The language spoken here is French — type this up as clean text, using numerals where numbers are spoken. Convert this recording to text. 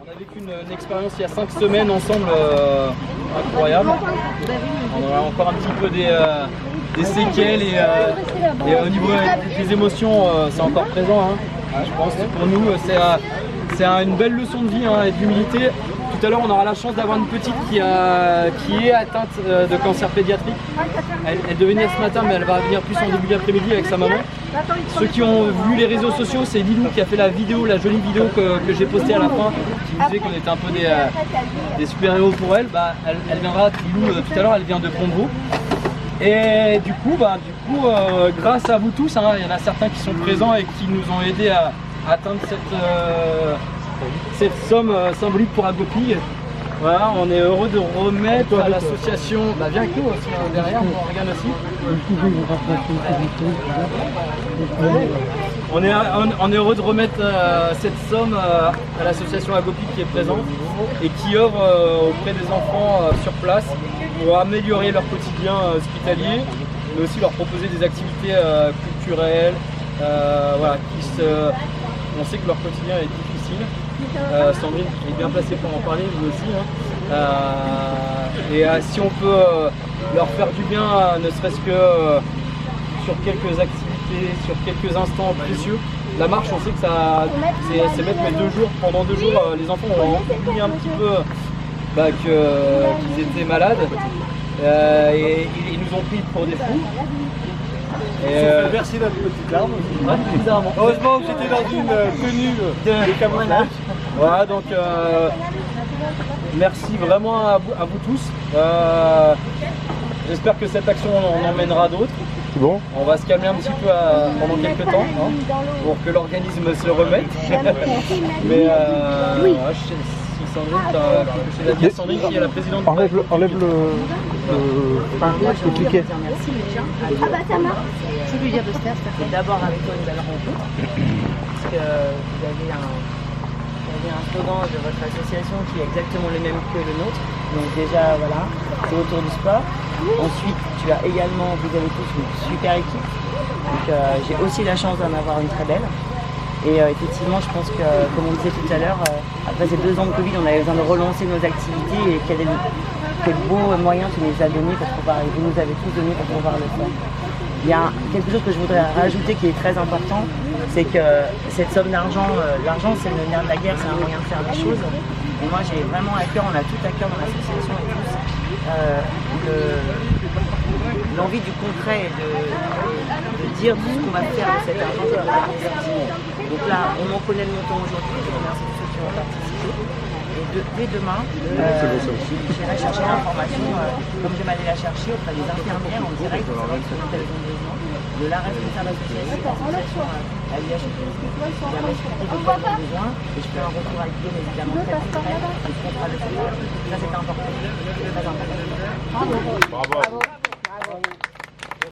On a vécu une expérience il y a 5 semaines ensemble incroyable. On a encore un petit peu des séquelles et au niveau des émotions, c'est encore présent. Hein. Je pense que pour nous, c'est une belle leçon de vie et d'humilité. Tout à l'heure, on aura la chance d'avoir une petite qui est atteinte de cancer pédiatrique. Elle devait venir ce matin, mais elle va venir plus en début d'après-midi avec sa maman. Ceux qui ont vu les réseaux sociaux, c'est Lilou qui a fait la jolie vidéo que j'ai postée à la fin, qui disait qu'on était un peu des super-héros pour elle. Elle viendra, Lilou, tout à l'heure, elle vient de Combo. Et du coup, grâce à vous tous, il y en a certains qui sont présents et qui nous ont aidés à atteindre cette somme symbolique pour Agopi. Voilà, on est heureux de remettre à l'association. Viens avec nous aussi, derrière, on regarde aussi. On est heureux de remettre cette somme à l'association Agopi qui est présente et qui œuvre auprès des enfants sur place pour améliorer leur quotidien hospitalier, mais aussi leur proposer des activités culturelles. On sait que leur quotidien est difficile. Sandrine est bien placée pour en parler, vous aussi. Et si on peut leur faire du bien, ne serait-ce que sur quelques activités, sur quelques instants précieux. La marche, on sait que c'est mettre mais 2 jours. Pendant 2 jours, les enfants ont oublié un petit peu qu'ils étaient malades. Et ils nous ont pris pour des fous. Merci notre petite larme. Heureusement que j'étais dans une tenue de camouflage. Voilà, donc merci vraiment à vous tous. J'espère que cette action en emmènera d'autres. Bon. On va se calmer un petit peu pendant quelques temps pour que l'organisme se remette. Mais si Sandrine, tu as quelque chose à dire, Sandrine qui est la présidente. Enlève le cliquet. Merci déjà. Je veux lui dire de se taire, ça fait d'abord avec toi une belle rencontre. Parce que vous avez un slogan de votre association qui est exactement le même que le nôtre. Donc déjà voilà, c'est autour du sport. Ensuite, vous avez tous une super équipe. Donc j'ai aussi la chance d'en avoir une très belle. Et effectivement, je pense que, comme on disait tout à l'heure, après ces 2 ans de Covid, on avait besoin de relancer nos activités et quel beau moyen tu nous as donné pour pouvoir, et vous nous avez tous donné pour pouvoir le faire. Il y a quelque chose que je voudrais rajouter qui est très important, c'est que cette somme d'argent, l'argent c'est le nerf de la guerre, c'est un moyen de faire des choses. Et moi j'ai vraiment à cœur, on a tout à cœur dans l'association et tous, l'envie du concret et de dire tout ce qu'on va faire de cet argent pour les derniers centimes. Donc là, on en connaît le montant aujourd'hui, je remercie tous ceux qui ont participé. Et dès demain, j'irai chercher l'information, comme je m'allais la chercher auprès des infirmières en direct, pour savoir ce dont elles ont besoin, de la responsable association à l'IHP, qui va m'expliquer de quoi ils ont besoin, et je fais un retour avec Guillaume évidemment très concret, et ce qu'on fera de ça. Ça c'est important, très important. Bravo.